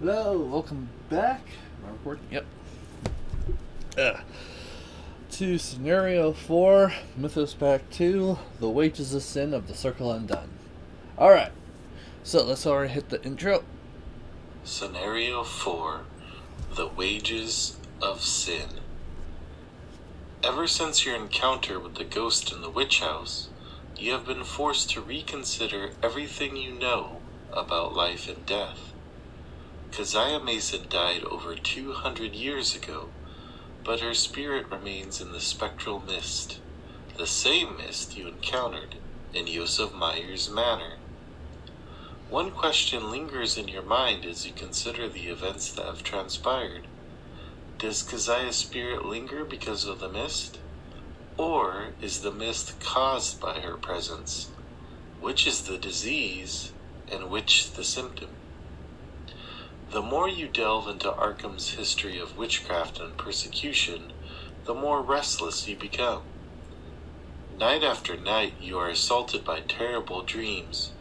Hello, welcome back. Am I recording? Yep. To Scenario 4, Mythos Pack 2, The Wages of Sin of the Circle Undone. Alright, so let's already hit the intro. Scenario 4, The Wages of Sin. Ever since your encounter with the ghost in the witch house, you have been forced to reconsider everything you know about life and death. Keziah Mason died over 200 years ago, but her spirit remains in the spectral mist, the same mist you encountered in Joseph Meyer's manor. One question lingers in your mind as you consider the events that have transpired. Does Keziah's spirit linger because of the mist? Or is the mist caused by her presence? Which is the disease and which the symptom? The more you delve into Arkham's history of witchcraft and persecution, the more restless you become. Night after night you are assaulted by terrible dreams,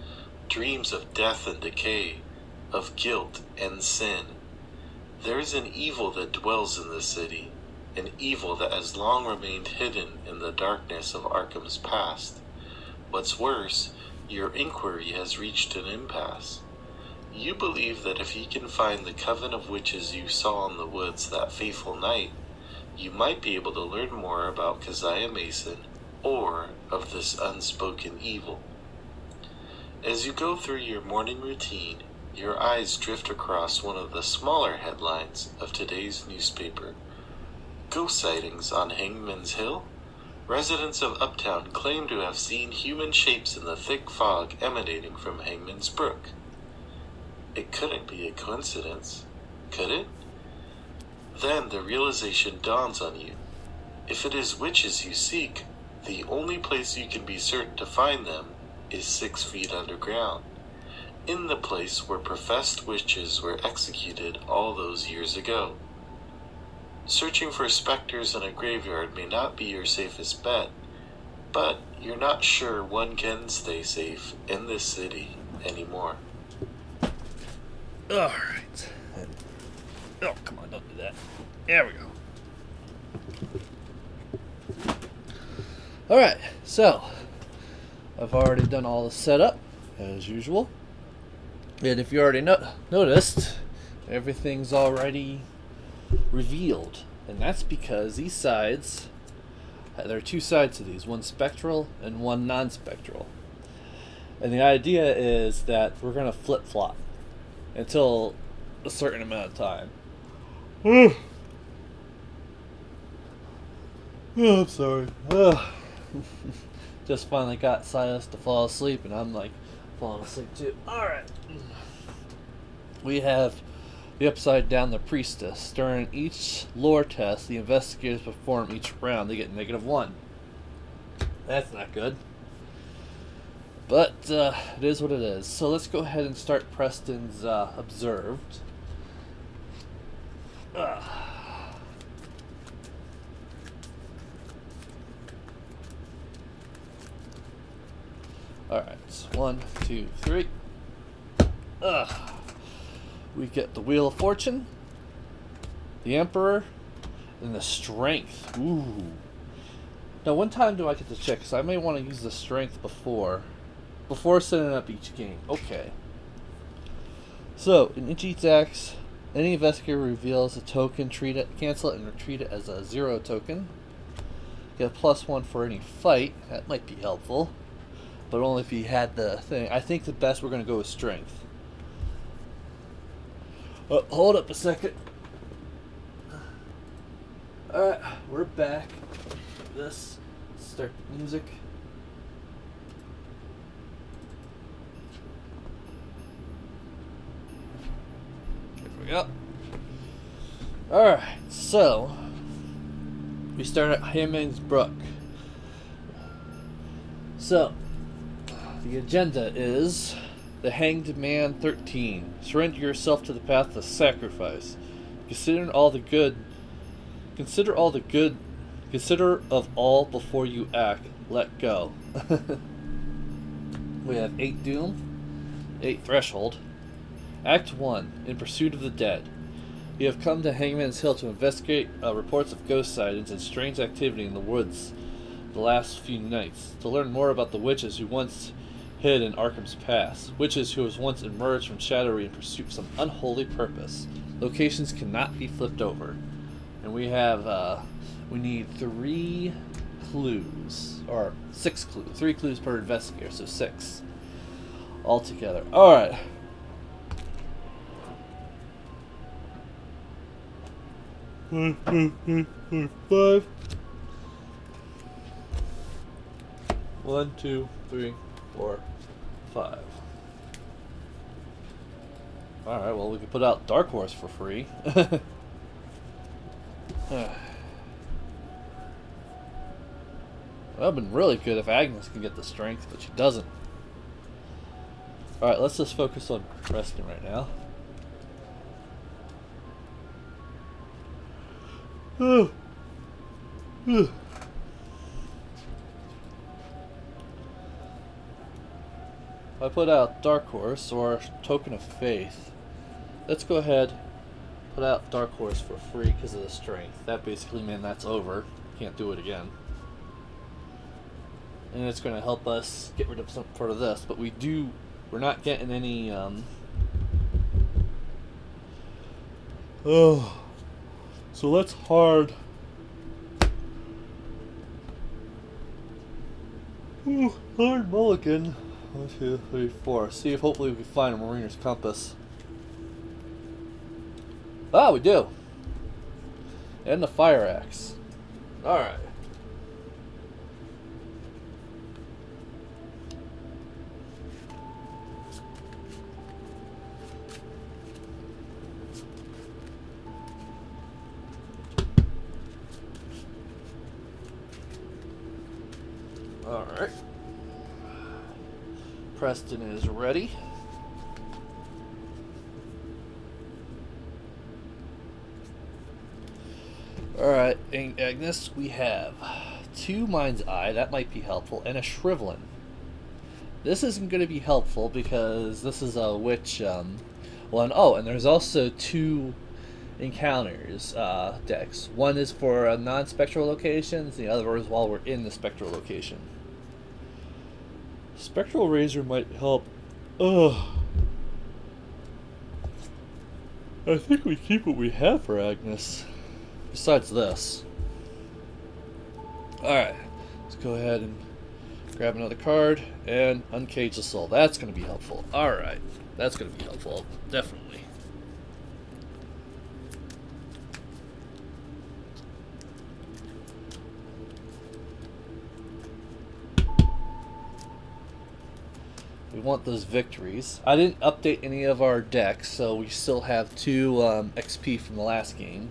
dreams of death and decay, of guilt and sin. There is an evil that dwells in the city, an evil that has long remained hidden in the darkness of Arkham's past. What's worse, your inquiry has reached an impasse. You believe that if you can find the coven of witches you saw in the woods that fateful night, you might be able to learn more about Keziah Mason or of this unspoken evil. As you go through your morning routine, your eyes drift across one of the smaller headlines of today's newspaper. Ghost sightings on Hangman's Hill? Residents of Uptown claim to have seen human shapes in the thick fog emanating from Hangman's Brook. It couldn't be a coincidence, could it? Then the realization dawns on you. If it is witches you seek, the only place you can be certain to find them is 6 feet underground, in the place where professed witches were executed all those years ago. Searching for specters in a graveyard may not be your safest bet, but you're not sure one can stay safe in this city anymore. Alright. Oh, come on, don't do that. There we go. Alright, so I've already done all the setup, as usual. And if you already noticed, everything's already revealed. And that's because these sides, there are 2 sides to these, one spectral and one non-spectral. And the idea is that we're going to flip-flop until a certain amount of time. Oh, I'm sorry. Just finally got Silas to fall asleep, and I'm like falling asleep too. Alright. We have the upside down the priestess. During each lore test the investigators perform each round, they get -1. That's not good. But it is what it is. So let's go ahead and start Preston's observed. Alright, so 1, 2, 3. We get the Wheel of Fortune, the Emperor, and the Strength. Ooh. Now, one time do I get to check? Because I may want to use the Strength before setting up each game. Okay. So, in each attacks, any investigator reveals a token, cancel it, and retreat it as a 0 token. Get a +1 for any fight. That might be helpful. But only if you had the thing. I think the best we're going to go with Strength. Hold up a second. Alright, we're back. Let's start the music. Yep. Alright, so we start at Hangman's Brook. So the agenda is the Hanged Man 13. Surrender yourself to the path of sacrifice. Consider of all before you act. Let go. We have 8 Doom, 8 Threshold, Act 1. In Pursuit of the Dead. You have come to Hangman's Hill to investigate reports of ghost sightings and strange activity in the woods the last few nights. To learn more about the witches who once hid in Arkham's past. Witches who have once emerged from Shadowy in pursuit of some unholy purpose. Locations cannot be flipped over. And we have, we need 3 clues. Or 6 clues. 3 clues per investigator, so 6 altogether. Alright. Five. 1, 2, 3, 4, 5. Alright, well, we can put out Dark Horse for free. That would have been really good if Agnes could get the strength, but she doesn't. Alright, let's just focus on Preston right now. I put out Dark Horse or Token of Faith. Let's go ahead, put out Dark Horse for free because of the strength. That basically means that's over. Can't do it again. And it's going to help us get rid of some part of this, but we're not getting any, oh, so that's hard. Ooh, hard mulligan. 1, 2, 3, 4. See if hopefully we can find a Mariner's Compass. Ah, we do. And the Fire Axe. Alright. Alright. Preston is ready. Alright, Agnes, we have 2 Mind's Eye, that might be helpful, and a Shrivelin. This isn't going to be helpful because this is a witch one. Oh, and there's also 2 encounters decks. One is for non-spectral locations, the other is while we're in the spectral location. Spectral Razor might help. Ugh. I think we keep what we have for Agnes. Besides this. Alright. Let's go ahead and grab another card and Uncage the Soul. That's going to be helpful. Alright. That's going to be helpful. Definitely. We want those victories. I didn't update any of our decks, so we still have 2 XP from the last game.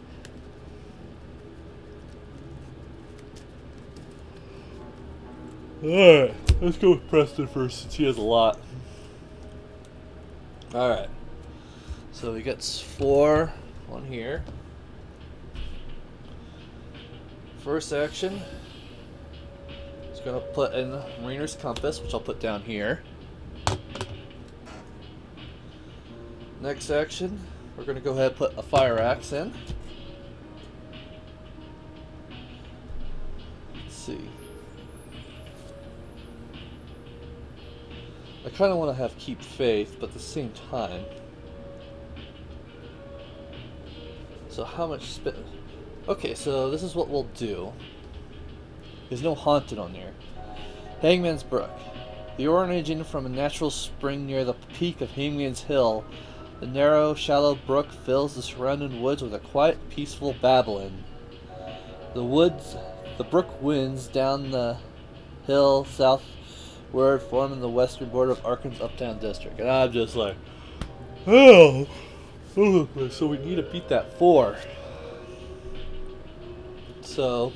Alright, let's go with Preston first since he has a lot. Alright. So he gets 4 on here. First action. He's going to put in Mariner's Compass, which I'll put down here. Next action, we're going to go ahead and put a Fire Axe in. Let's see. I kind of want to have Keep Faith, but at the same time. So how much spit? Okay, so this is what we'll do. There's no Haunted on there. Hangman's Brook. The origin from a natural spring near the peak of Hangman's Hill. The narrow, shallow brook fills the surrounding woods with a quiet, peaceful babbling. The brook winds down the hill southward, forming the western border of Arkham's Uptown District. And I'm just like, oh, so we need to beat that 4. So,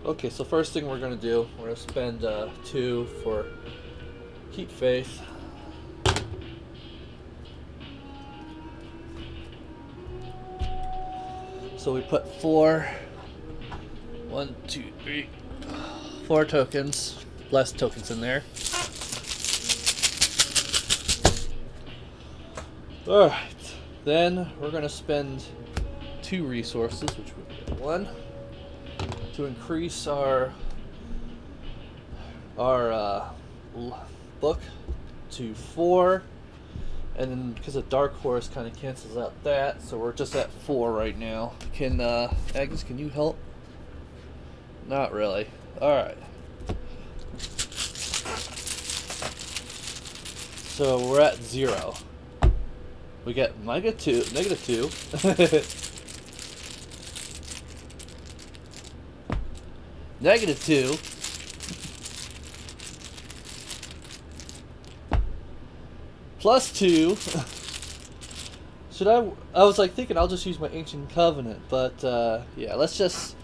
okay, so first thing we're going to do, we're going to spend 2 for Keep Faith. So we put 4, 1, 2, 3, 4 tokens, less tokens in there. Alright. Then we're going to spend 2 resources, which would be 1, to increase our book to 4. And then because of Dark Horse kind of cancels out that, so we're just at 4 right now. Can Agnes, can you help? Not really. Alright. So we're at 0. We get -2, -2. -2. +2. Should I was like thinking I'll just use my Ancient Covenant, but yeah, let's just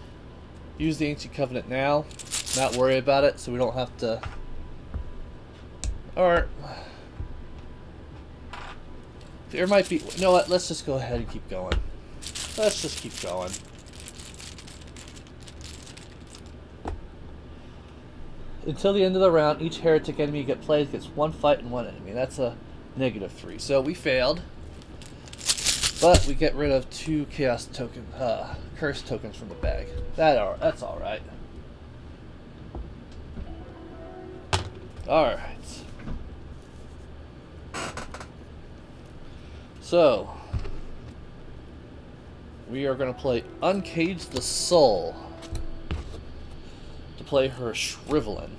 use the Ancient Covenant now. Not worry about it, so we don't have to. Or there might be. You know what? Let's just go ahead and keep going. Let's just keep going. Until the end of the round, each heretic enemy you get played gets 1 fight and 1 enemy. That's a -3. So we failed, but we get rid of 2 chaos token, curse tokens from the bag. That's all right. All right. So we are going to play Uncage the Soul to play her Shrivelin.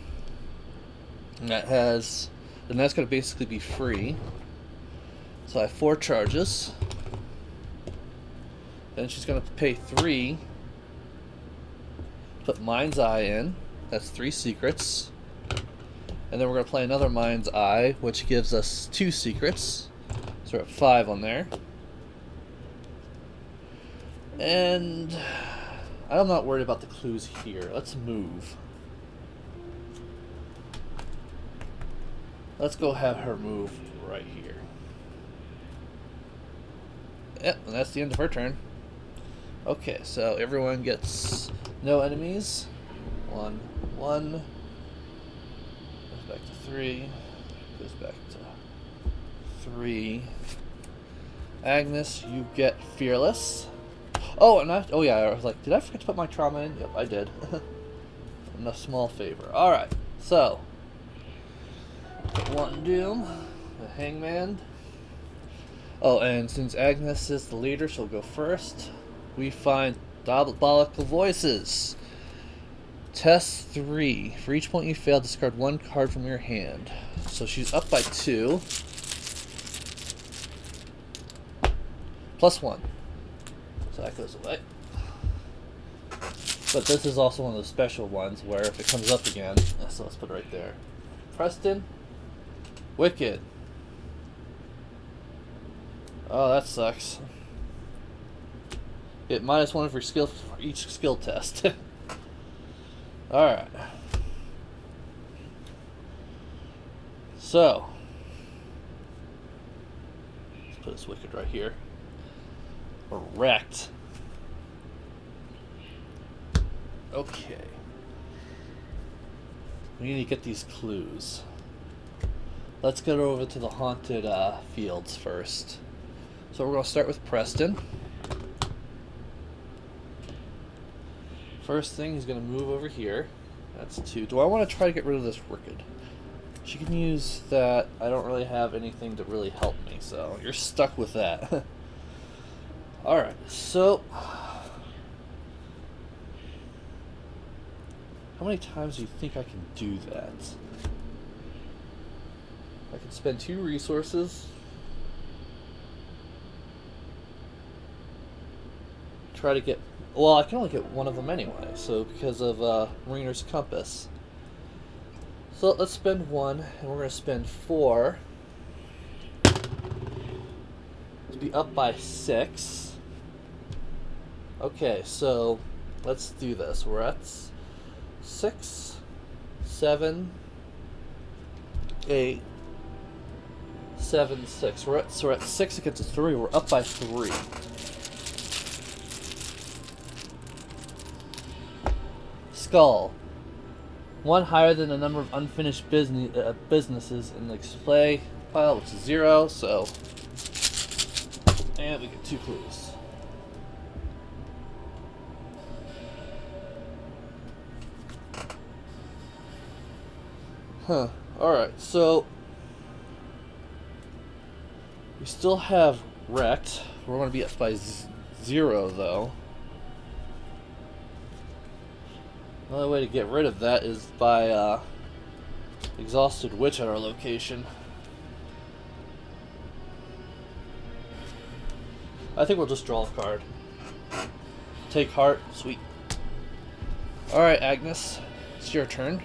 And that's going to basically be free. So I have 4 charges. Then she's going to pay 3. Put Mind's Eye in. That's 3 secrets. And then we're going to play another Mind's Eye, which gives us 2 secrets. So we're at 5 on there. And I'm not worried about the clues here. Let's move. Let's go have her move right here. Yep, and that's the end of her turn. Okay, so everyone gets no enemies. 1, 1. Goes back to 3. Goes back to 3. Agnes, you get Fearless. Oh, and yeah, I was like, did I forget to put my trauma in? Yep, I did. And a small favor. Alright, so 1 Doom, the Hangman. Oh, and since Agnes is the leader, she'll go first. We find Diabolical Voices. Test 3. For each point you fail, discard 1 card from your hand. So she's up by 2. +1. So that goes away. But this is also one of those special ones where if it comes up again, so let's put it right there. Preston, Wicked. Oh, that sucks. Get -1 for skill for each skill test. Alright. So let's put this Wicked right here. We're wrecked. Okay. We need to get these clues. Let's get over to the haunted fields first. So we're going to start with Preston. First thing, he's going to move over here. That's 2. Do I want to try to get rid of this Wicked? She can use that. I don't really have anything to really help me, so you're stuck with that. Alright, so how many times do you think I can do that? I can spend 2 resources. Try to get... Well, I can only get 1 of them anyway, so because of Mariner's Compass. So let's spend 1, and we're going to spend 4 to be up by 6. Okay, so let's do this. We're at 6, 7, 8, 7, 6. We're at 6 against a 3. We're up by 3. Skull. 1 higher than the number of unfinished businesses in the display pile, which is 0. So And we get 2 clues. Huh. Alright, so we still have wrecked. We're going to be up by 0 though. Another way to get rid of that is by exhausted witch at our location. I think we'll just draw a card. Take heart, sweet. Alright, Agnes, it's your turn.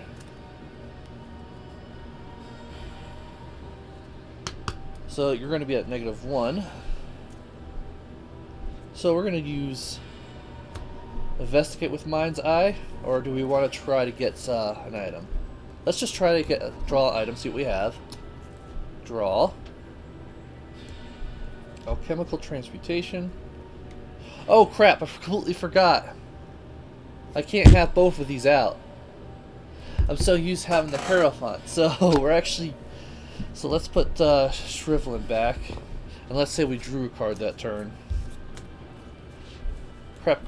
So you're going to be at -1. So we're going to use Investigate with Mind's Eye, or do we want to try to get an item? Let's just try to draw an item, see what we have. Draw. Alchemical Transmutation. Oh crap, I completely forgot. I can't have both of these out. I'm so used to having the Hierophant. So we're actually... So let's put Shrivelin back. And let's say we drew a card that turn. Crap.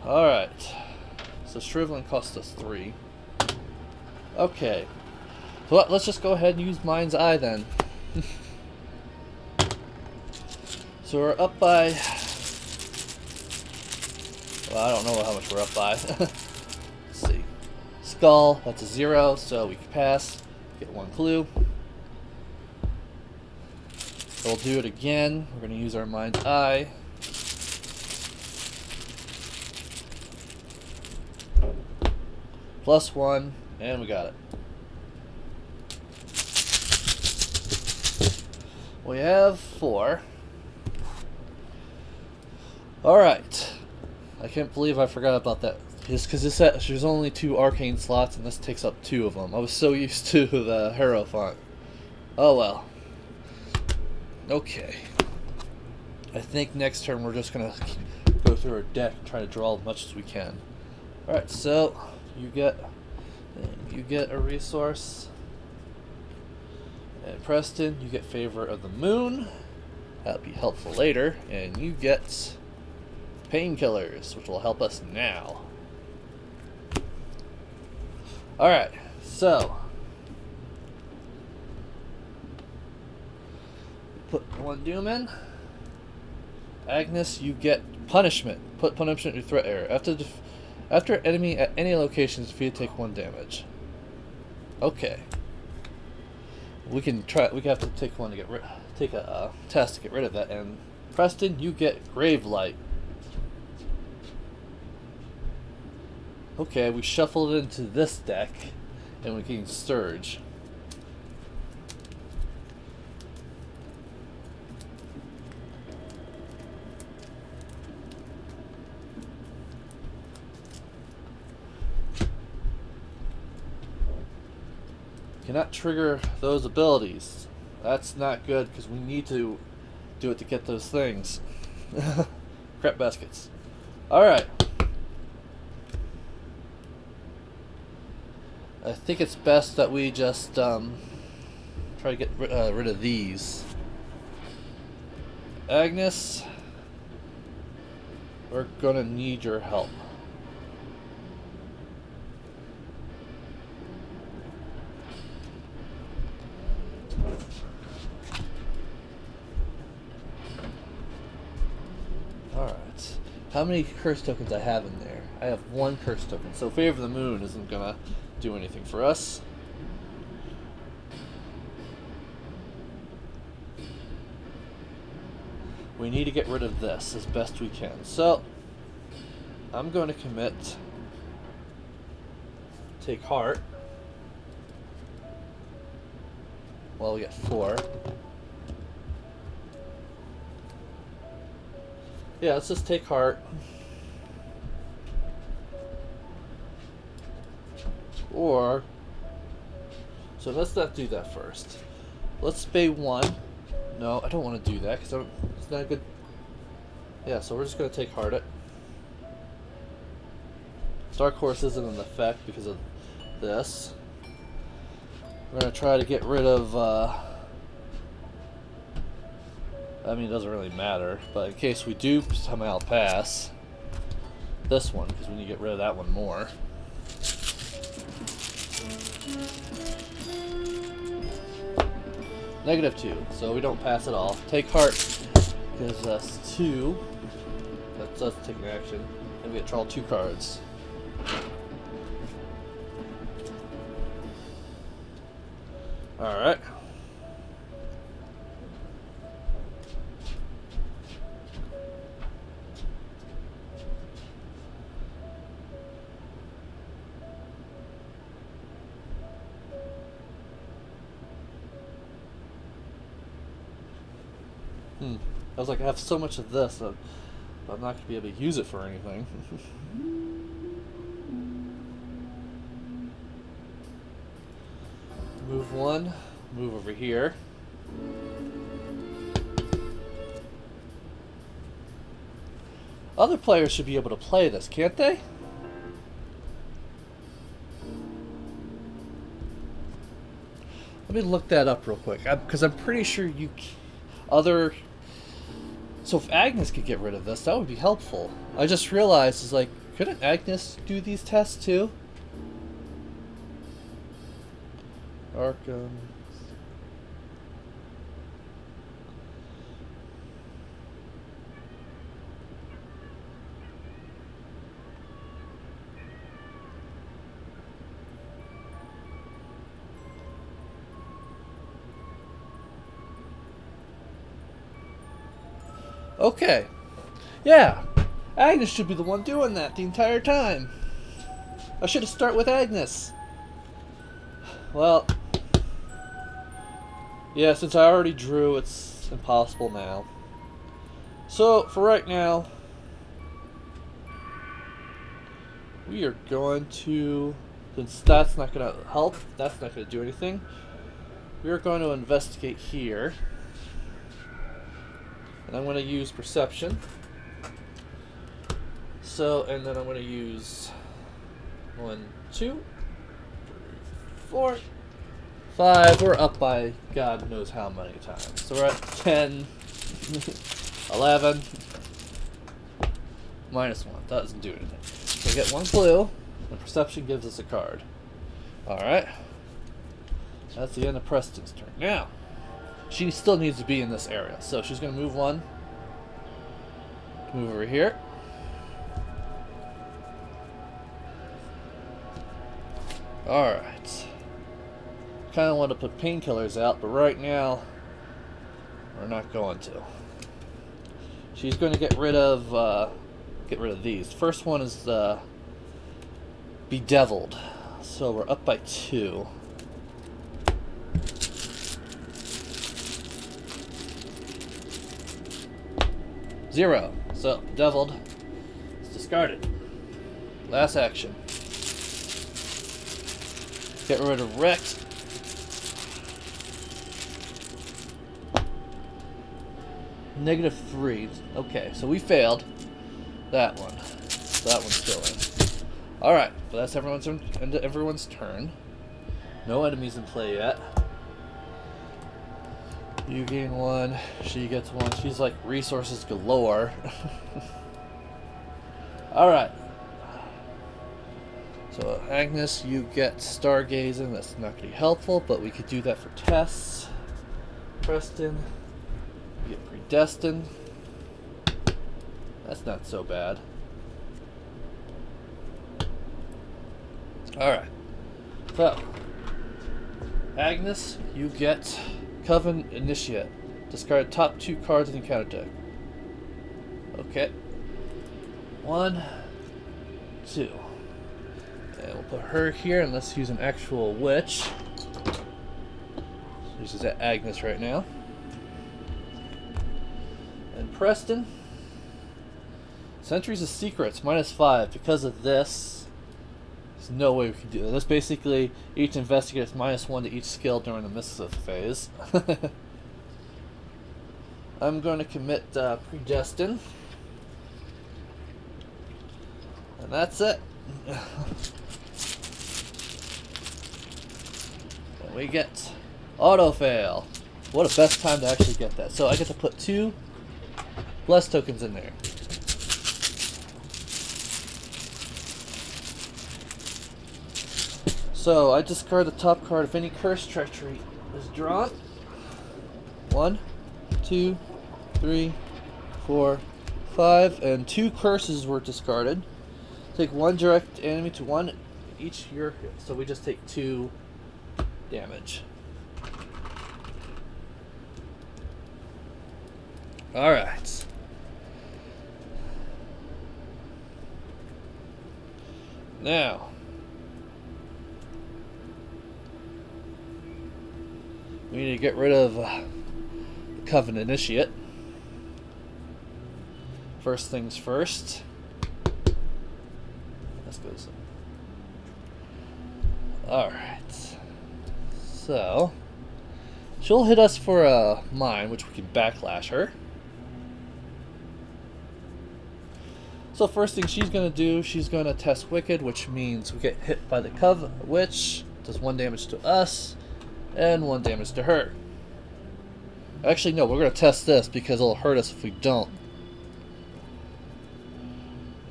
Alright. So Shrivelin cost us 3. Okay. So let's just go ahead and use Mind's Eye then. So we're up by... Well, I don't know how much we're up by. Let's see. Skull, that's a 0, so we can pass. Get 1 clue. We'll do it again. We're going to use our Mind's Eye. +1, and we got it. We have 4. Alright. I can't believe I forgot about that. Just because there's only 2 arcane slots and this takes up 2 of them. I was so used to the Hierophant. Oh well. Okay. I think next turn we're just going to go through our deck and try to draw as much as we can. Alright, so you get a resource. And Preston, you get Favor of the Moon. That'll be helpful later. And you get Painkillers, which will help us now. Alright, so put 1 doom in. Agnes, you get Punishment. Put Punishment in your threat area. After enemy at any location is defeated, take 1 damage. Okay. We can have to take one to take a test to get rid of that. And Preston, you get Gravelight. Okay, we shuffled it into this deck, and we can Sturge. Cannot trigger those abilities. That's not good, because we need to do it to get those things. Crap baskets. Alright. I think it's best that we just try to get rid of these. Agnes, we're gonna need your help. Alright. How many curse tokens I have in there? I have 1 curse token, so Favor of the Moon isn't gonna do anything for us. We need to get rid of this as best we can. So I'm going to commit Take Heart. Well, we get 4. Yeah, let's just take Heart. Or, so let's not do that first. Let's pay 1. No, I don't want to do that because it's not good. Yeah, so we're just going to take Heart it. Dark Horse isn't an effect because of this. We're going to try to get rid of I mean, it doesn't really matter, but in case we do somehow pass this one, because we need to get rid of that one more. -2, so we don't pass at all. Take heart gives us 2. That's us taking action, and we get to draw 2 cards. Alright. I was like, I have so much of this, but I'm not going to be able to use it for anything. Move 1, move over here. Other players should be able to play this, can't they? Let me look that up real quick, because I'm pretty sure you other. So if Agnes could get rid of this, that would be helpful. I just realized, is like, couldn't Agnes do these tests too? Arkham. Okay. Yeah. Agnes should be the one doing that the entire time. I should have started with Agnes. Well. Yeah, since I already drew, it's impossible now. So, for right now, we are going to, since that's not going to help, that's not going to do anything, we are going to investigate here. And I'm going to use perception. So, and then I'm going to use 1, 2, 3, 4, 5. We're up by God knows how many times. So we're at 10, 11, -1. Doesn't do anything. So we get 1 clue, and perception gives us a card. Alright. That's the end of Preston's turn. Now, she still needs to be in this area, so she's going to move 1. Move over here. Alright. Kind of want to put painkillers out, but right now, we're not going to. She's going to get rid of these. First one is Bedeviled. So we're up by 2. Zero. So, Bedeviled is discarded. Last action. Get rid of Rex. -3. Okay, so we failed that one. So that one's still in. Alright, but that's everyone's turn. No enemies in play yet. You gain 1, she gets 1. She's like resources galore. Alright. So Agnes, you get stargazing. That's not going to be helpful, but we could do that for tests. Preston, you get predestined. That's not so bad. Alright. So Agnes, you get Coven Initiate. Discard top 2 cards in the encounter deck. Okay. 1, 2. And we'll put her here, and let's use an actual witch. This is at Agnes right now. And Preston. Centuries of Secrets, -5. Because of this, there's no way we can do that. This basically, each investigator is -1 to each skill during the Mysticism phase. I'm going to commit Predestin. And that's it. And we get auto fail. What a best time to actually get that. So I get to put 2 bless tokens in there. So I discard the top card if any curse treachery is drawn. 1, 2, 3, 4, 5, and 2 curses were discarded. Take 1 direct enemy to 1 each your hit. So we just take 2 damage. Alright. Now, we need to get rid of the Covenant Initiate. First things first. Let's go this way. Alright. So, she'll hit us for a mine, which we can backlash her. So first thing she's going to do, she's going to test Wicked, which means we get hit by the Witch. Does 1 damage to us, and 1 damage to her. Actually, no, we're going to test this because it'll hurt us if we don't.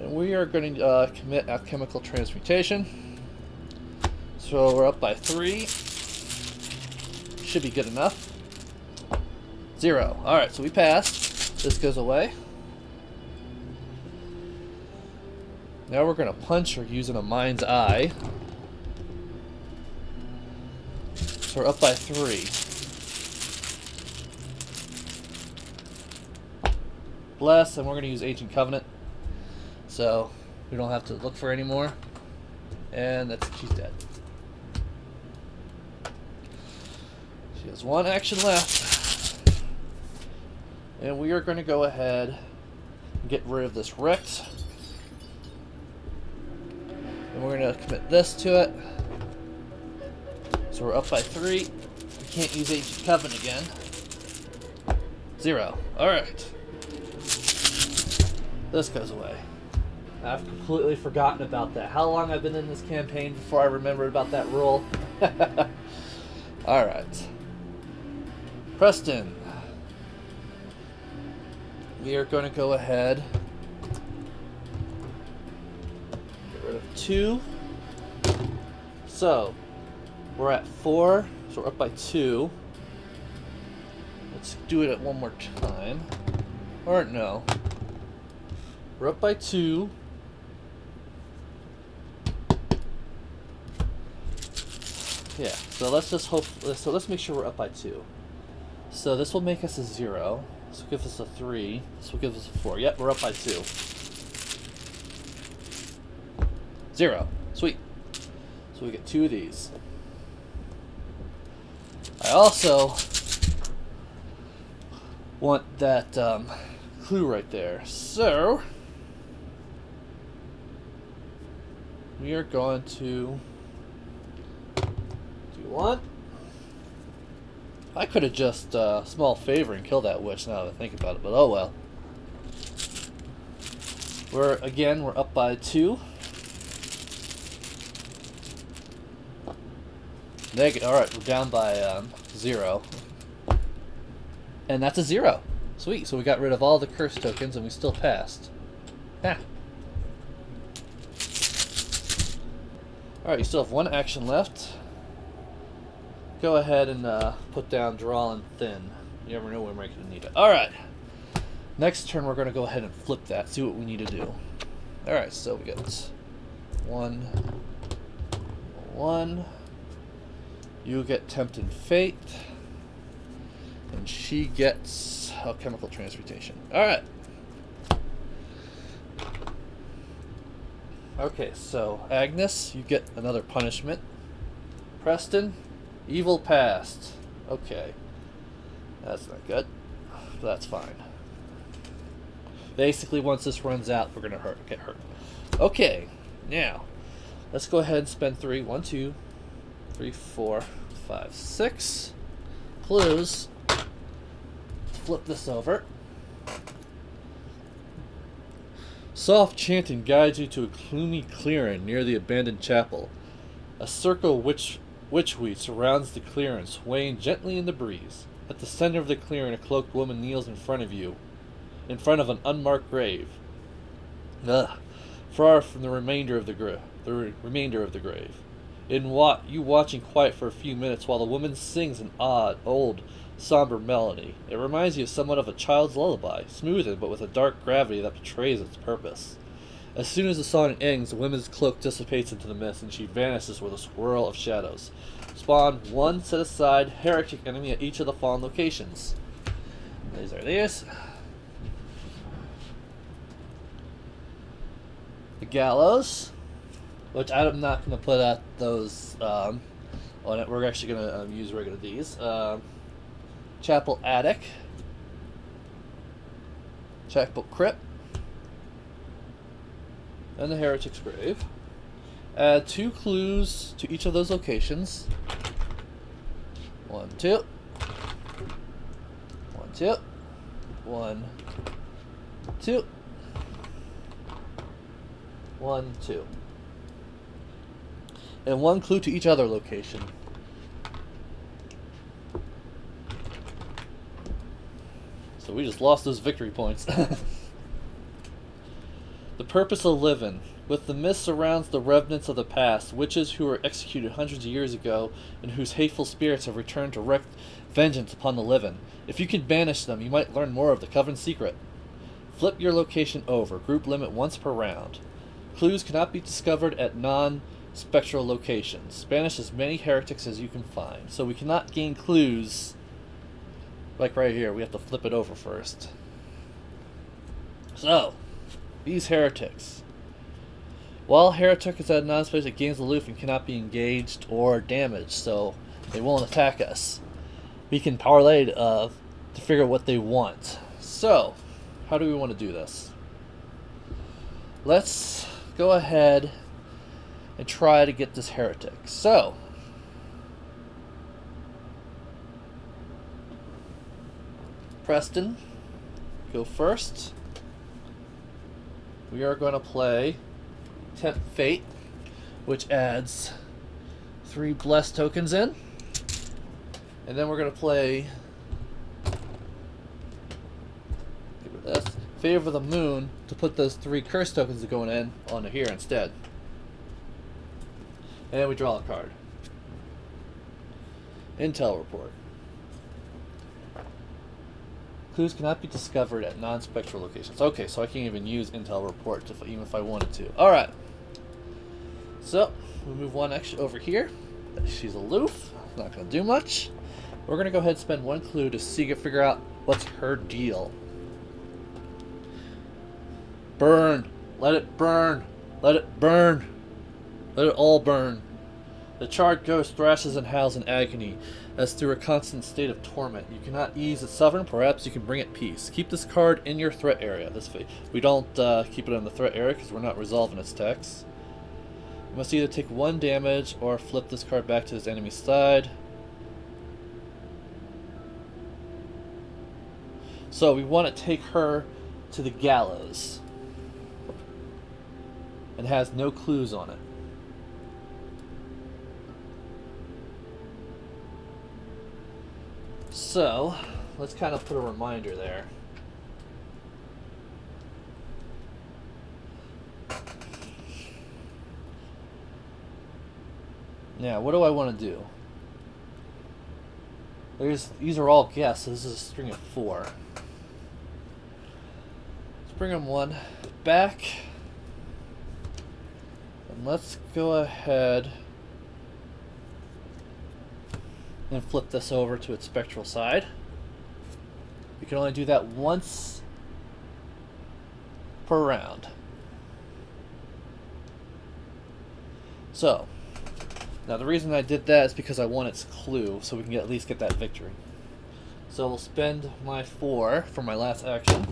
And we are going to commit alchemical transmutation. So we're up by 3. Should be good enough. 0. Alright, so we passed. This goes away. Now we're going to punch her using a Mind's Eye. So we're up by 3. Bless, and we're going to use Ancient Covenant. So we don't have to look for any more. And she's dead. She has 1 action left. And we are going to go ahead and get rid of this Rict. And we're going to commit this to it. So we're up by 3. We can't use Ancient Covenant again. 0. Alright. This goes away. I've completely forgotten about that. How long I've been in this campaign before I remembered about that rule. Alright. Preston. We are going to go ahead. Get rid of 2. So, we're at 4. So we're up by 2. Let's do it at one more time. Or no. We're up by 2. Yeah, so let's just hope. So let's make sure we're up by 2. So this will make us a 0. This will give us a 3. This will give us a 4. Yep, we're up by 2. 0. Sweet. So we get 2 of these. I also want that clue right there. So we are going to do 1. I could have just small favor and killed that witch now that I think about it, but oh well. We're up by 2. Alright, we're down by 0. And that's a 0. Sweet, so we got rid of all the curse tokens and we still passed. Ah. Alright, you still have 1 action left. Go ahead and put down Draw and Thin. You never know when we're going to need it. Alright. Next turn we're going to go ahead and flip that, see what we need to do. Alright, so we got 1, 1. You get Tempted Fate. And she gets Alchemical Transmutation. Alright. Okay, so Agnes, you get another punishment. Preston, Evil Past. Okay. That's not good. But that's fine. Basically, once this runs out, we're going to get hurt. Okay, now, let's go ahead and spend 3. 1, 2, 3, 4, 5, 6 clues. Flip this over. Soft chanting guides you to a gloomy clearing near the abandoned chapel. A circle witchweed surrounds the clearing, swaying gently in the breeze. At the center of the clearing, a cloaked woman kneels in front of you, in front of an unmarked grave. Far from the remainder of the grave. You watch in quiet for a few minutes while the woman sings an odd, old, somber melody. It reminds you somewhat of a child's lullaby, smoothed but with a dark gravity that betrays its purpose. As soon as the song ends, the woman's cloak dissipates into the mist, and she vanishes with a swirl of shadows. Spawn one set aside heretic enemy at each of the fallen locations. These are these. The gallows, which I'm not going to put at those on it. We're actually going to use regular these. Chapel attic. Chapel crypt. And the heretic's grave. Add 2 clues to each of those locations. 1, 2. 1, 2. 1, 2. 1, 2. And 1 clue to each other location. So we just lost those victory points. The purpose of living. With the mist surrounds the remnants of the past, witches who were executed hundreds of years ago, and whose hateful spirits have returned to wreak vengeance upon the living. If you can banish them, you might learn more of the Coven's secret. Flip your location over. Group limit once per round. Clues cannot be discovered at non-spectral locations. Banish as many heretics as you can find. So we cannot gain clues. Like right here, we have to flip it over first. So, these heretics. While heretic is at a non-space, it gains aloof and cannot be engaged or damaged, so they won't attack us. We can parlay to figure out what they want. So, how do we want to do this? Let's go ahead and try to get this heretic. So, Preston, go first. We are going to play Tempt Fate, which adds 3 blessed tokens in. And then we're going to play this, Favor of the Moon, to put those 3 curse tokens that going in onto here instead. And then we draw a card. Intel report. Clues cannot be discovered at non-spectral locations. Okay, so I can't even use intel report even if I wanted to. Alright. So, we move 1 extra over here. She's aloof. Not going to do much. We're going to go ahead and spend 1 clue to figure out what's her deal. Burn. Let it burn. Let it burn. Let it all burn. The charred ghost thrashes and howls in agony, as through a constant state of torment. You cannot ease its suffering, perhaps you can bring it peace. Keep this card in your threat area. We don't keep it in the threat area because we're not resolving its text. You must either take 1 damage or flip this card back to its enemy's side. So we want to take her to the gallows. It has no clues on it. So, let's kind of put a reminder there. Now, what do I want to do? These are all guesses. So this is a string of 4. Let's bring them 1 back. And let's go ahead and flip this over to its spectral side. We can only do that once per round. So, now the reason I did that is because I want its clue, so we can at least get that victory. So we'll spend my 4 for my last action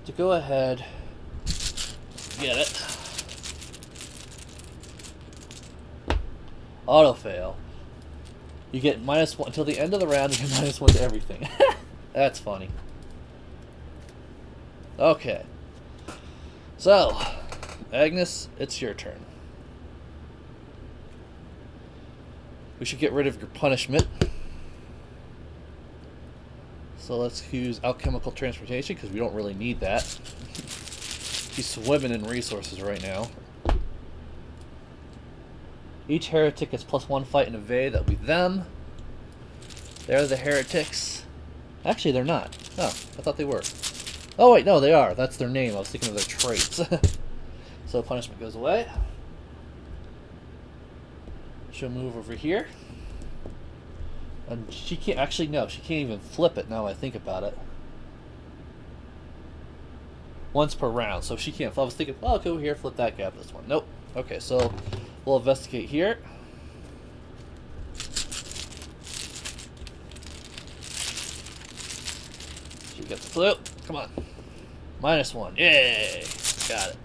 to go ahead get it. Auto fail. You get -1 until the end of the round. You get -1 to everything. That's funny. Okay. So, Agnes, it's your turn. We should get rid of your punishment. So let's use alchemical transportation because we don't really need that. He's swimming in resources right now. Each heretic has +1 fight and evade. That'll be them. They're the heretics. Actually, they're not. Oh, I thought they were. Oh, wait, no, they are. That's their name. I was thinking of their traits. So punishment goes away. She'll move over here. And she can't... Actually, no. She can't even flip it now I think about it. Once per round. So she can't... I was thinking, oh, I'll go here, flip that, grab this one. Nope. Okay, so we'll investigate here. She gets the flip. Come on. -1. Yay! Got it.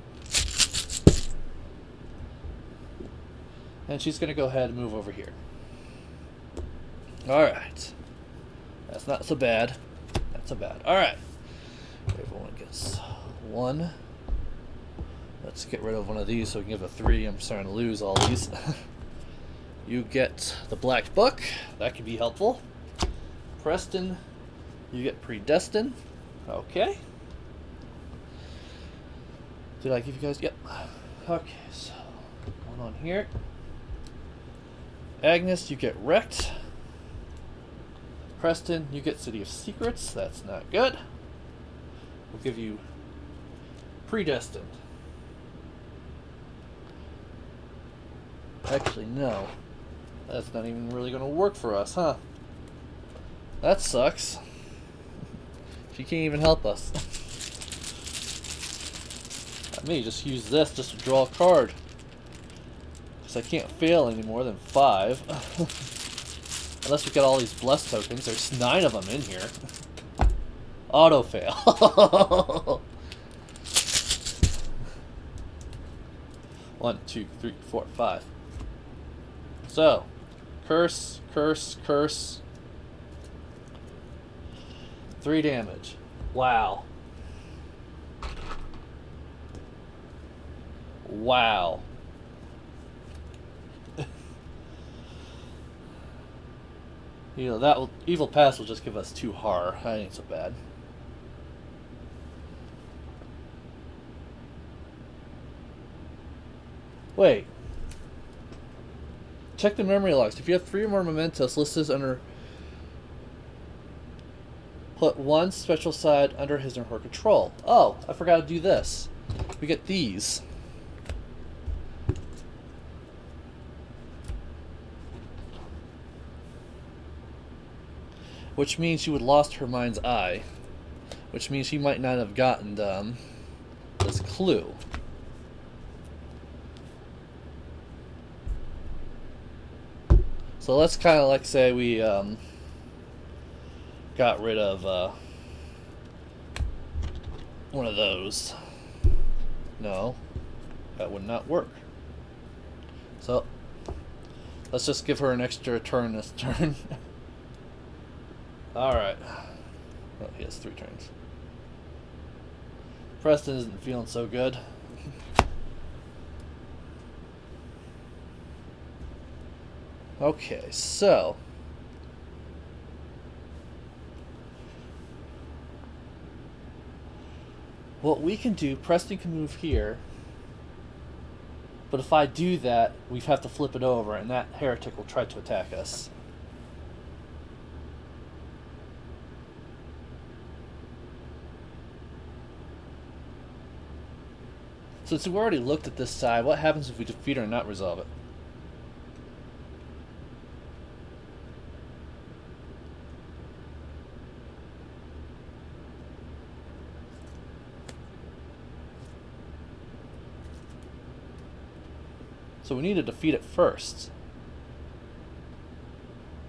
And she's going to go ahead and move over here. Alright. That's not so bad. Not so bad. Alright. Everyone gets 1. Let's get rid of one of these so we can give a 3. I'm starting to lose all these. You get the Black Book. That can be helpful. Preston, you get Predestined. Okay. Did I give you guys... Yep. Okay, so going on here. Agnes, you get Wrecked. Preston, you get City of Secrets. That's not good. We'll give you Predestined. Actually, no. That's not even really going to work for us, huh? That sucks. She can't even help us. I may just use this just to draw a card. Because I can't fail any more than 5. Unless we get all these blessed tokens. There's 9 of them in here. Auto fail. 1, 2, 3, 4, 5. So, curse, curse, curse. 3 damage. Wow. Wow. You know, that will, Evil Pass will just give us 2 horror. That ain't so bad. Wait. Check the memory logs. If you have 3 or more mementos, list this under... Put 1 special side under his or her control. Oh, I forgot to do this. We get these. Which means she would lost her mind's eye. Which means she might not have gotten this clue. So let's kind of like say we got rid of one of those. No, that would not work. So let's just give her an extra turn this turn. Alright. Oh, he has 3 turns. Preston isn't feeling so good. Okay, so what we can do, Preston can move here, but if I do that, we have to flip it over, and that heretic will try to attack us. Since we've already looked at this side, what happens if we defeat her and not resolve it? So we need to defeat it first.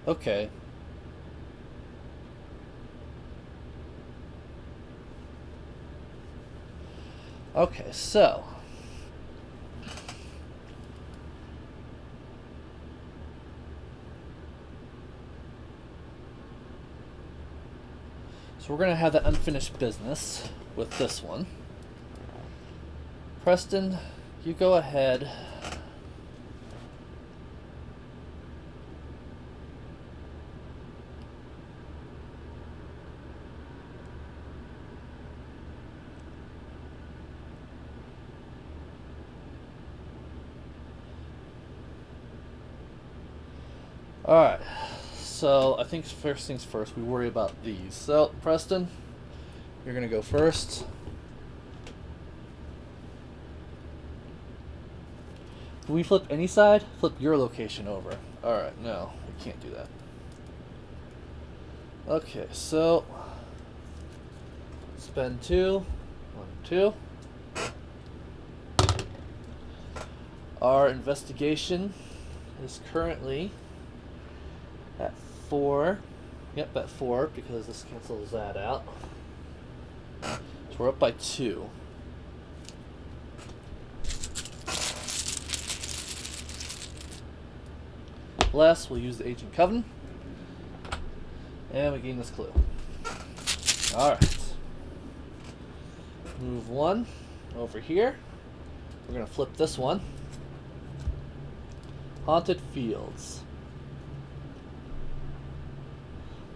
Okay. Okay, so we're going to have that unfinished business with this one. Preston, you go ahead. Alright, so I think first things first, we worry about these. So, Preston, you're going to go first. Can we flip any side? Flip your location over. Alright, no, we can't do that. Okay, so spend 2. 1, 2. Our investigation is currently at 4. Yep, at 4 because this cancels that out. So we're up by 2. Bless, we'll use the Ancient Covenant. And we gain this clue. Alright. Move 1 over here. We're going to flip this one. Haunted Fields.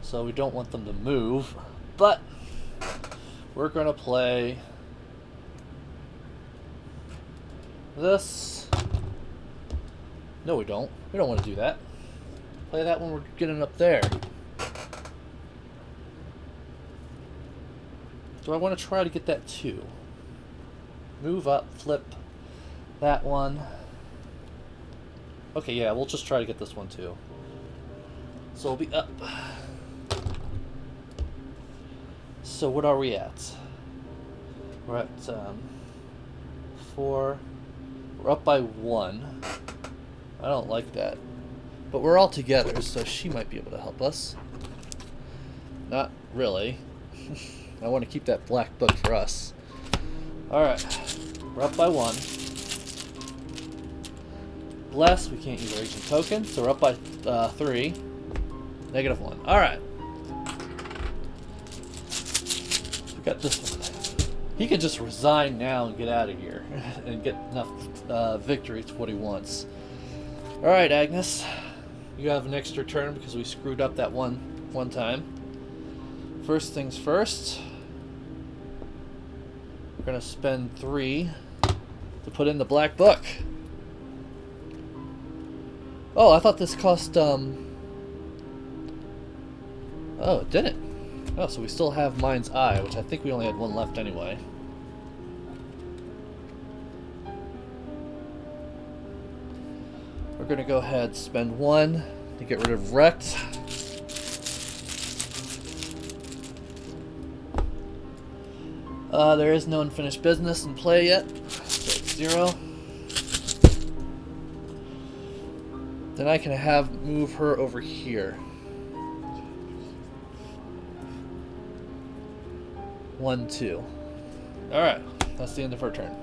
So we don't want them to move, but we're going to play this. No, we don't. We don't want to do that. Play that when we're getting up there. Do I want to try to get that too? Move up, flip that one. Okay, yeah, we'll just try to get this one too. So we'll be up. So what are we at? We're at 4. We're up by 1. I don't like that. But we're all together, so she might be able to help us. Not really. I want to keep that black book for us. Alright. We're up by 1. Bless, we can't use our agent token, so we're up by 3. -1. Alright. We got this one. He could just resign now and get out of here and get enough victory to what he wants. Alright, Agnes. You have an extra turn because we screwed up that one time. First things first. We're going to spend 3 to put in the black book. Oh, I thought this cost, Oh, it didn't. Oh, so we still have Mind's Eye, which I think we only had 1 left anyway. We're going to go ahead, spend 1 to get rid of Wrecked. There is no unfinished business in play yet, so it's 0. Then I can move her over here. 1, 2. Alright, that's the end of her turn.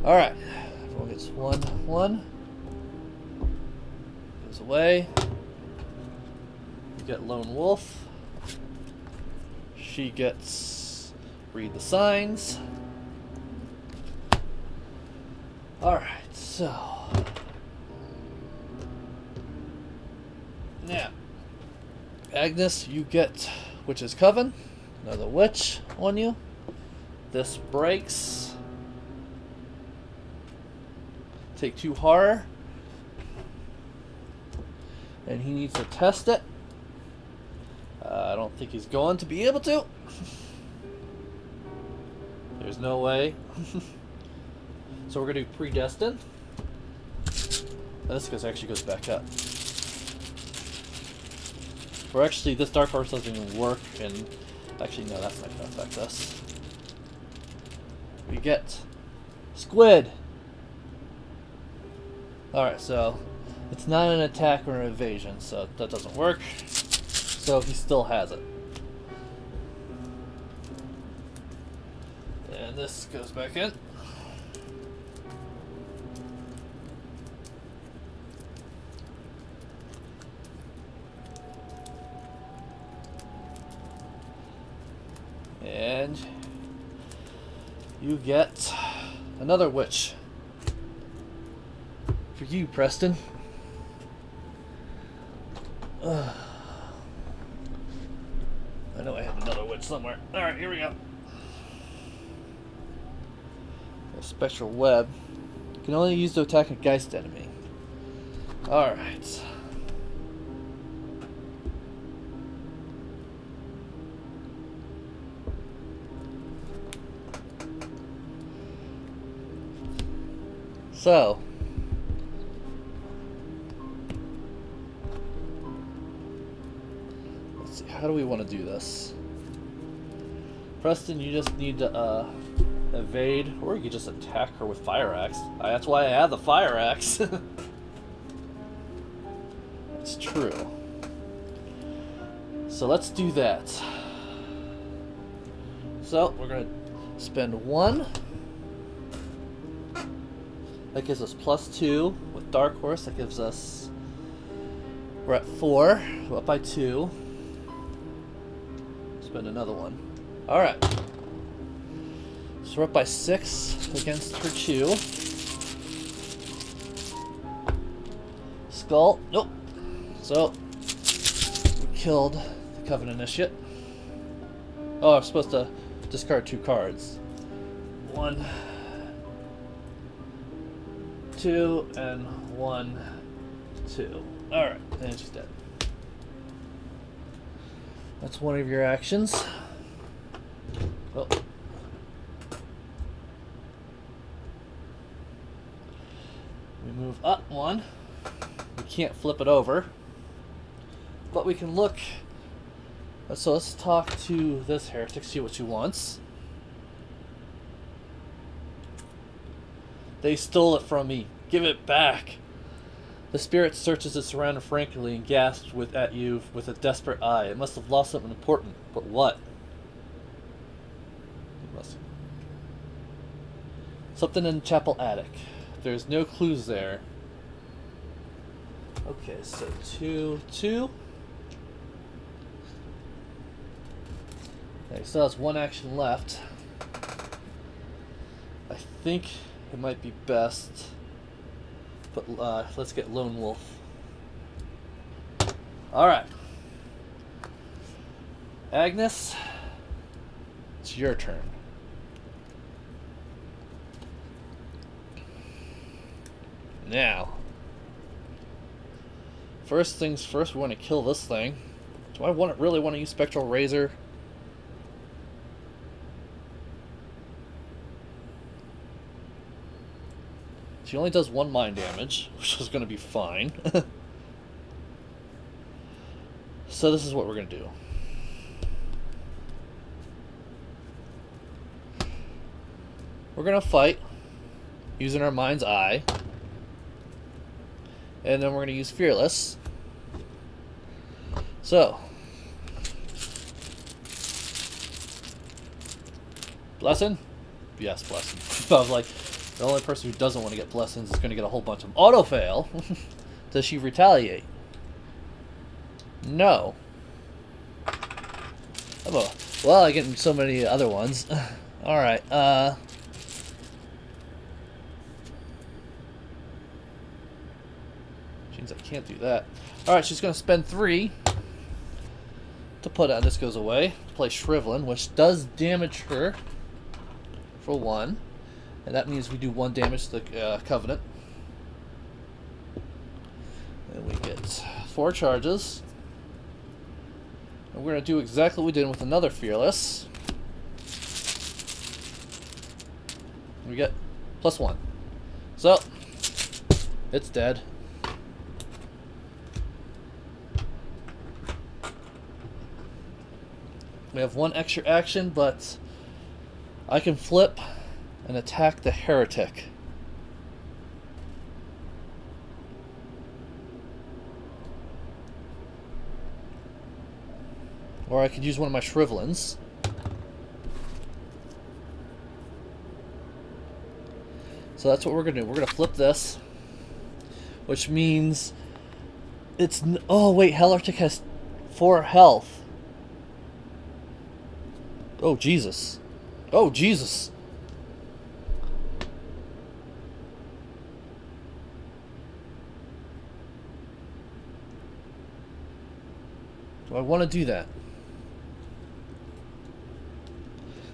Alright, everyone gets 1, 1. Goes away. We get Lone Wolf. She gets Read the Signs. Alright, so now, Agnes, you get Witch's Coven. Another witch on you. This breaks. Take 2 horror. And he needs to test it. I don't think he's going to be able to. There's no way. So we're going to do Predestined. This actually goes back up. Or actually, this Dark Horse doesn't even work, and actually, no, that's not going to affect us. We get Squid. Alright, so it's not an attack or an evasion, so that doesn't work. So he still has it. And this goes back in. And you get another witch. For you, Preston. I know I have another witch somewhere. Alright, here we go. Spectral Web. Can only use to attack a Geist enemy. Alright. So, let's see, how do we want to do this? Preston, you just need to evade, or you could just attack her with Fire Axe. That's why I have the Fire Axe. It's true. So let's do that. So, we're going to spend 1. That gives us +2 with Dark Horse. That gives us... We're at 4. We're up by 2. Spend another 1. Alright. So we're up by 6 against her 2. Skull. Nope. So, we killed the Covenant Initiate. Oh, I'm supposed to discard 2 cards. 1... 2 and 1, 2. Alright, and she's dead. That's one of your actions. Oh. We move up 1. We can't flip it over. But we can look. So let's talk to this heretic, see what she wants. They stole it from me. Give it back. The spirit searches its surrounding frantically and gasps at you with a desperate eye. It must have lost something important. But what? Something in the chapel attic. There's no clues there. Okay, so 2, 2. Okay, so that's 1 action left. I think it might be best, but let's get Lone Wolf. Alright. Agnes, it's your turn. Now, first things first, we want to kill this thing. Do I really want to use Spectral Razor? She only does 1 mind damage, which is going to be fine. So this is what we're going to do. We're going to fight using our Mind's Eye. And then we're going to use Fearless. So, Blessing? Yes, Blessing. I was like, the only person who doesn't want to get blessings is going to get a whole bunch of auto-fail. Does she retaliate? No. Oh, well, I get so many other ones. Alright, Means I can't do that. Alright, she's going to spend 3 to put out. This goes away. To play Shrivelin, which does damage her for 1. And that means we do 1 damage to the Covenant. And we get 4 charges. And we're going to do exactly what we did with another Fearless. We get +1. So, it's dead. We have 1 extra action, but I can flip and attack the heretic. Or I could use one of my Shrivelins. So that's what we're going to do. We're going to flip this, which means it's... Oh, wait, Heretic has 4 health. Oh, Jesus. Oh, Jesus. Do I want to do that?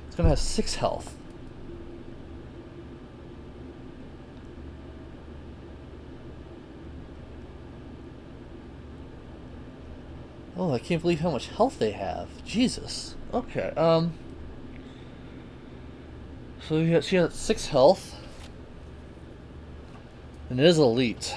It's going to have 6 health. Oh, I can't believe how much health they have. Jesus. Okay, so she has 6 health. And it is elite.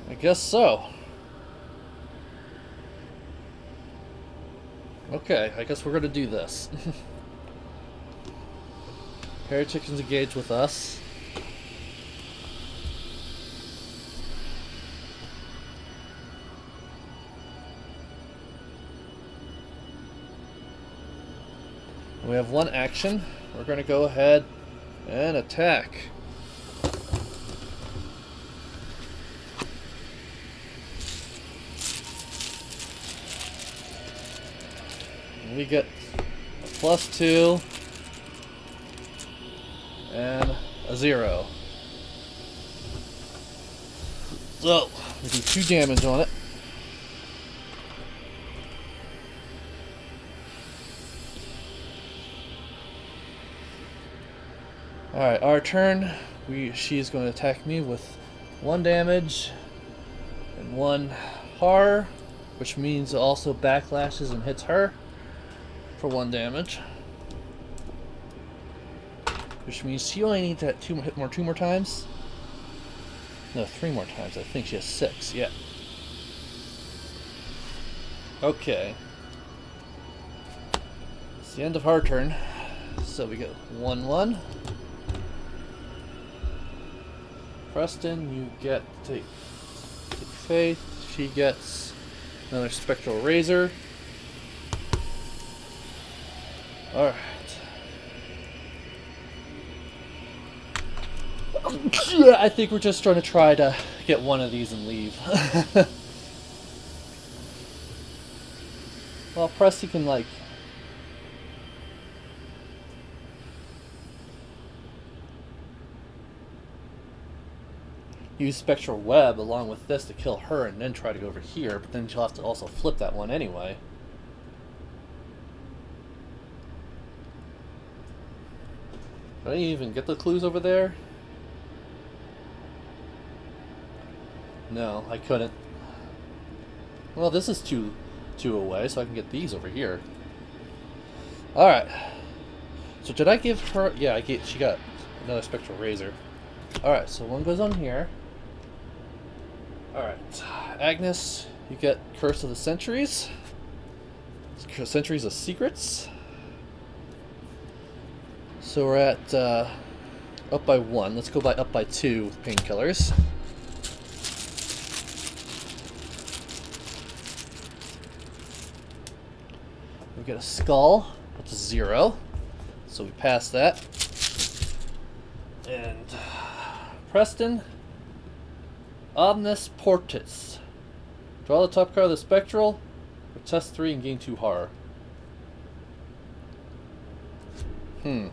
I guess so. Okay, I guess we're gonna do this. Heretics engage with us. We have 1 action. We're gonna go ahead and attack. We get a +2 and a 0. So, we do 2 damage on it. Alright, our turn. She's going to attack me with 1 damage and 1 horror, which means it also backlashes and hits her for 1 damage. Which means she only needs that 2 more times. No, 3 more times. I think she has 6. Yeah. Okay. It's the end of our turn. So we go 1/1. Preston, you get to take Faith. She gets another Spectral Razor. Alright. I think we're just trying to get one of these and leave. Well, Preston can, like... use Spectral Web along with this to kill her and then try to go over here, but then she'll have to also flip that one anyway. Did I even get the clues over there? No, I couldn't. Well, this is two away, so I can get these over here. Alright. So did I give her... Yeah, she got another Spectral Razor. Alright, so one goes on here. Alright. Agnes, you get Curse of the Centuries. Centuries of Secrets. So we're at up by 1. Let's go up by 2 with painkillers. We get a skull. That's a 0. So we pass that. And Preston, Omnis Portis. Draw the top card of the Spectral. Test 3 and gain 2 horror. You're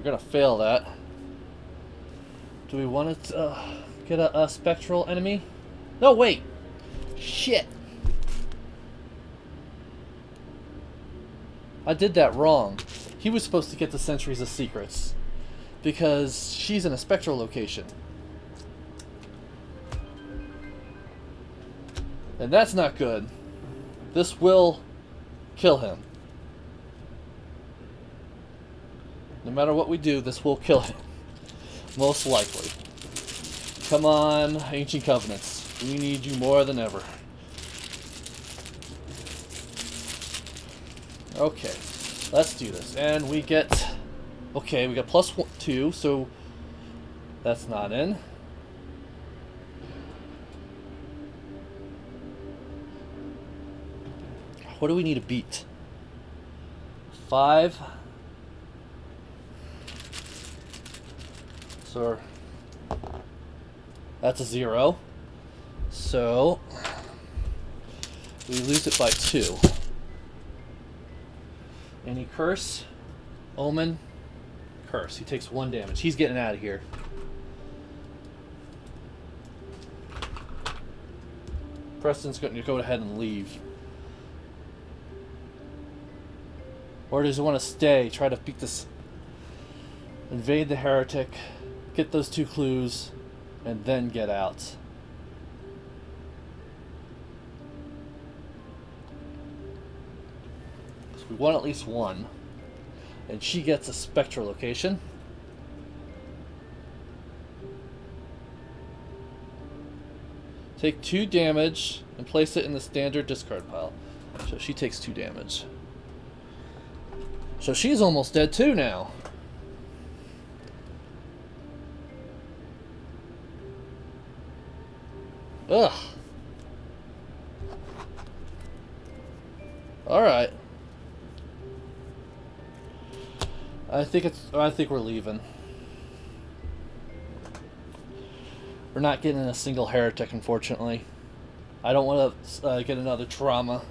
gonna fail that. Do we want to get a Spectral enemy? No, wait! Shit! I did that wrong. He was supposed to get the Centuries of Secrets. Because she's in a Spectral location. And that's not good. This will kill him. No matter what we do, this will kill him. Most likely. Come on, Ancient Covenants. We need you more than ever. Okay, let's do this. And we get... Okay, we got +2, so that's not in. What do we need to beat? 5. So that's a 0. So we lose it by 2. Any curse? Omen? Curse. He takes 1 damage. He's getting out of here. Preston's going to go ahead and leave. Or does he want to stay, try to beat this, invade the heretic, get those 2 clues, and then get out? So we want at least 1. And she gets a spectral location. Take 2 damage and place it in the standard discard pile. So she takes 2 damage. So she's almost dead too now. Ugh. Alright. I think we're leaving. We're not getting a single heretic, unfortunately. I don't want to get another trauma.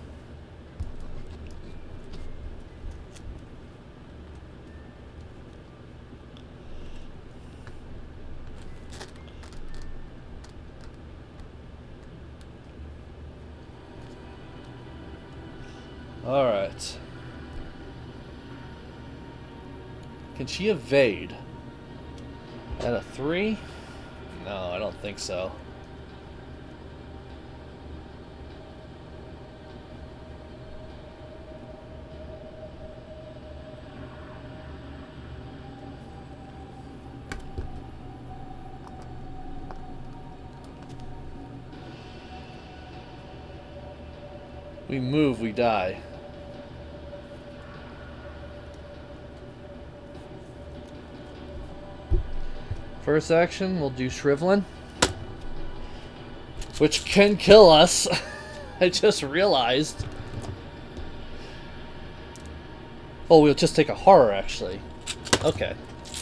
Alright. Can she evade? At a 3? No, I don't think so. We move, we die. First action, we'll do Shriveling, which can kill us. I just realized. Oh, we'll just take a horror, actually. Okay.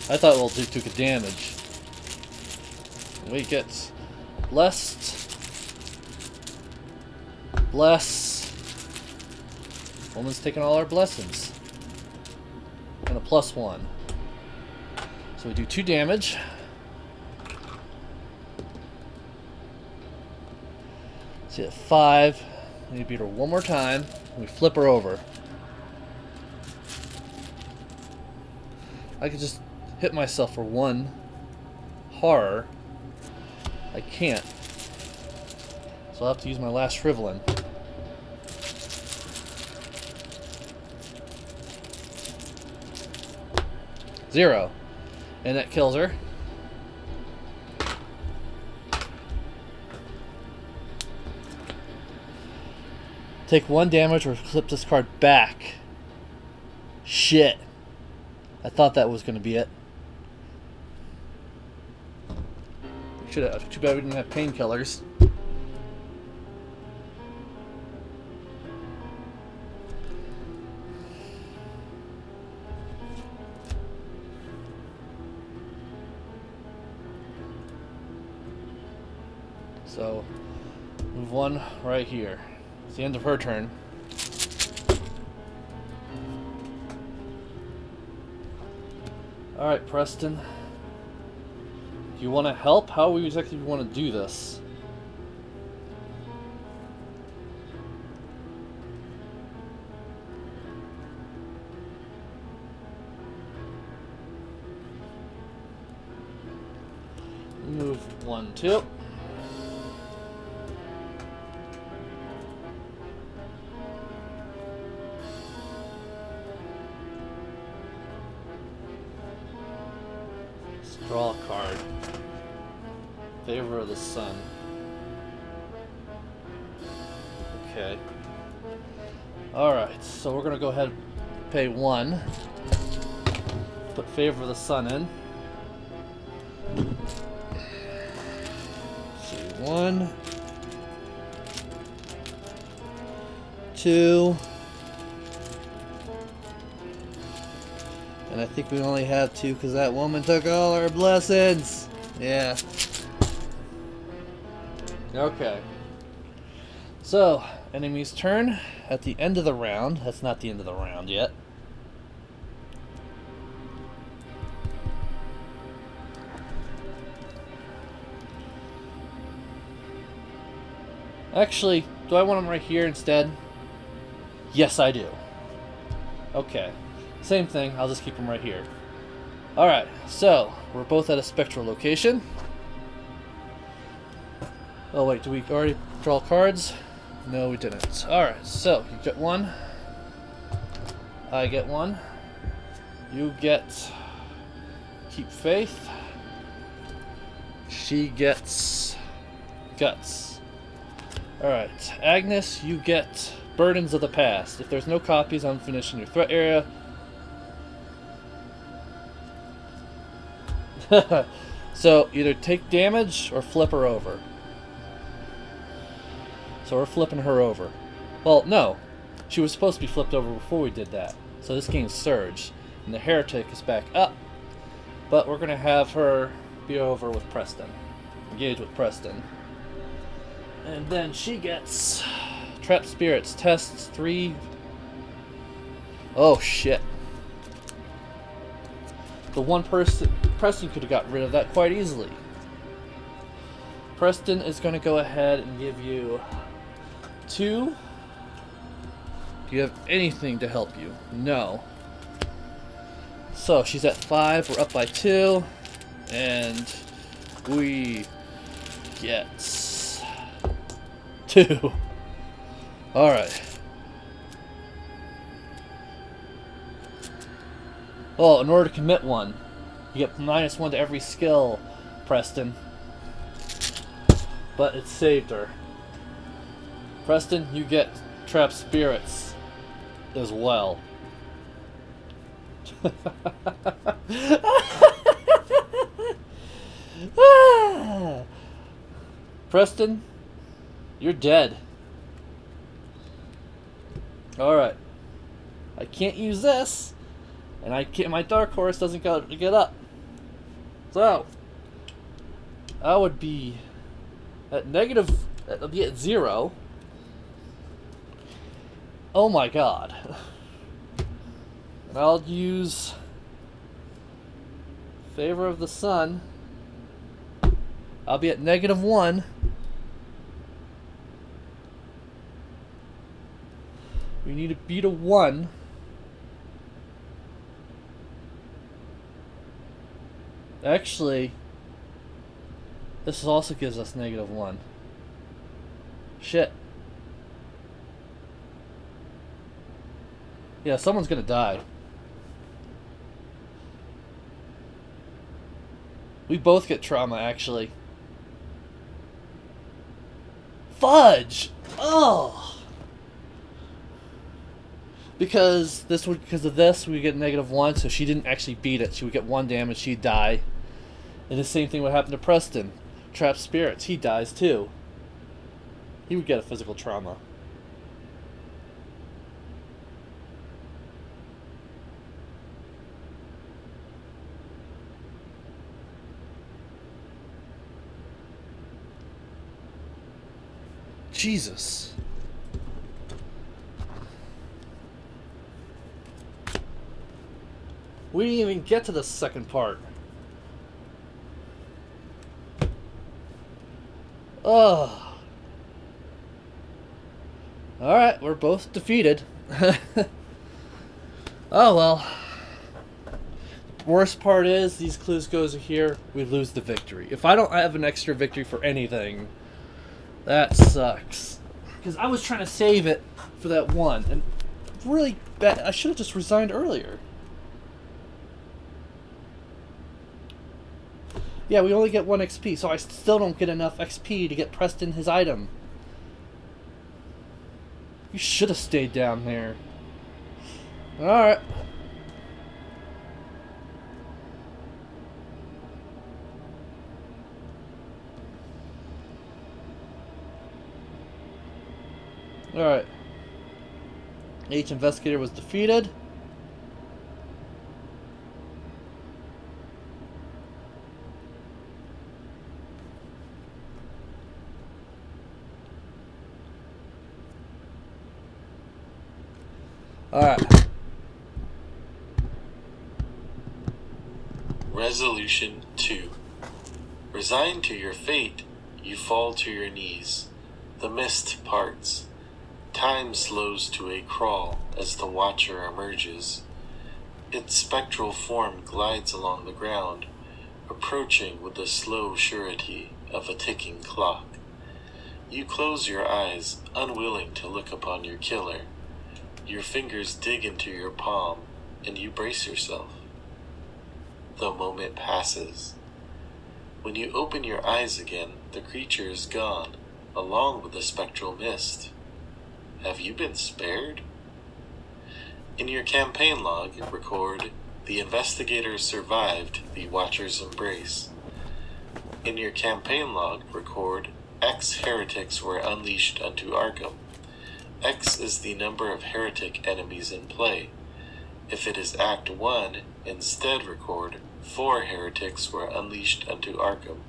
I thought we'll do 2 damage. We get blessed. Bless. Woman's taking all our blessings. And a +1. So we do 2 damage. See at 5. We need to beat her one more time. And we flip her over. I could just hit myself for 1 horror. I can't. So I'll have to use my last Shriveling. Zero. And that kills her. Take 1 damage or flip this card back. Shit. I thought that was going to be it. Should have. Too bad we didn't have painkillers. So, move 1 right here. It's the end of her turn. Alright, Preston. Do you want to help? How exactly do you want to do this? Move 1, 2. Draw a card. Favor of the Sun. Okay. Alright, so we're going to go ahead and pay 1. Put Favor of the Sun in. Let's see, 1, 2. And I think we only have 2 because that woman took all our blessings. Yeah. Okay. So, enemy's turn at the end of the round. That's not the end of the round yet. Actually, do I want him right here instead? Yes, I do. Okay. Same thing, I'll just keep them right here. Alright, so we're both at a spectral location. Oh wait, do we already draw cards? No, we didn't. Alright, so you get one. I get one. You get Keep Faith. She gets Guts. Alright, Agnes, you get Burdens of the Past. If there's no copies, I'm finishing your threat area. So either take damage or flip her over. So we're flipping her over. Well, no. She was supposed to be flipped over before we did that. So this game's surged. And the Heretic is back up. But we're going to have her be over with Preston. Engage with Preston. And then she gets Trapped Spirits. Tests 3. Oh, shit. The one person... Preston could have got rid of that quite easily. Preston is going to go ahead and give you 2. Do you have anything to help you? No. So she's at 5. We're up by 2. And we get 2. Alright. Oh, in order to commit one, you get -1 to every skill, Preston. But it saved her. Preston, you get Trapped Spirits as well. Preston, you're dead. Alright. I can't use this. And I can't, my Dark Horse doesn't get up. So, I would be at negative, I'll be at 0. Oh my god. And I'll use Favor of the Sun. I'll be at -1. We need to beat a 1. Actually, this also gives us -1. Shit. Yeah, someone's gonna die. We both get trauma, actually. Fudge! Oh! Because of this, we get -1, so she didn't actually beat it. She would get 1 damage, she'd die. And the same thing would happen to Preston. Trapped Spirits, he dies too. He would get a physical trauma. Jesus. We didn't even get to the second part. Ugh. Alright, we're both defeated. Oh well. The worst part is, these clues goes here, we lose the victory. If I don't have an extra victory for anything, that sucks. Because I was trying to save it for that one, and really bad. I should have just resigned earlier. Yeah, we only get 1 XP, so I still don't get enough XP to get Preston his item. You should have stayed down there. Alright. Alright. H Investigator was defeated. Alright. Resolution 2. Resigned to your fate, you fall to your knees. The mist parts. Time slows to a crawl as the Watcher emerges. Its spectral form glides along the ground, approaching with the slow surety of a ticking clock. You close your eyes, unwilling to look upon your killer. Your fingers dig into your palm, and you brace yourself. The moment passes. When you open your eyes again, the creature is gone, along with the spectral mist. Have you been spared? In your campaign log, record, "The investigator survived the Watcher's embrace." In your campaign log, record, "X heretics were unleashed unto Arkham." X is the number of heretic enemies in play. If it is Act 1, instead record, "4 heretics were unleashed unto Arkham."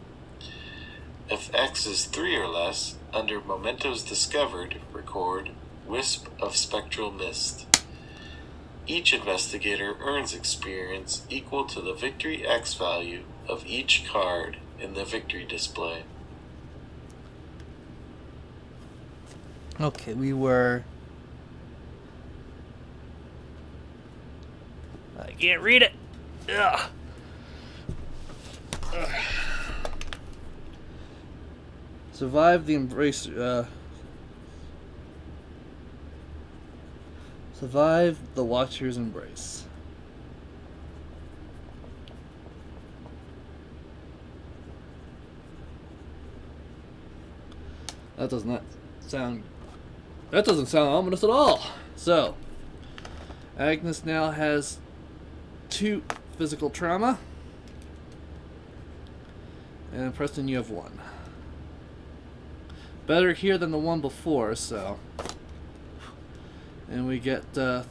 If X is 3 or less, under Mementos Discovered, record, "Wisp of Spectral Mist." Each investigator earns experience equal to the Victory X value of each card in the victory display. Okay, we were... I can't read it. Ugh. Survive the embrace. Survive the Watcher's embrace. That does not sound. That doesn't sound ominous at all. So, Agnes now has 2 physical trauma. And Preston, you have 1. Better here than the one before, so. And we get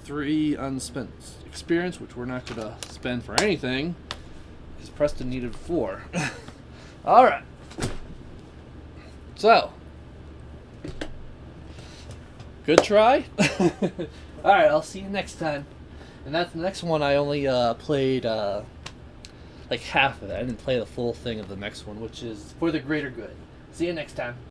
3 unspent experience, which we're not going to spend for anything, because Preston needed 4. Alright. So. Good try. Alright, I'll see you next time. And that's the next one. I only played like half of it. I didn't play the full thing of the next one, which is For the Greater Good. See you next time.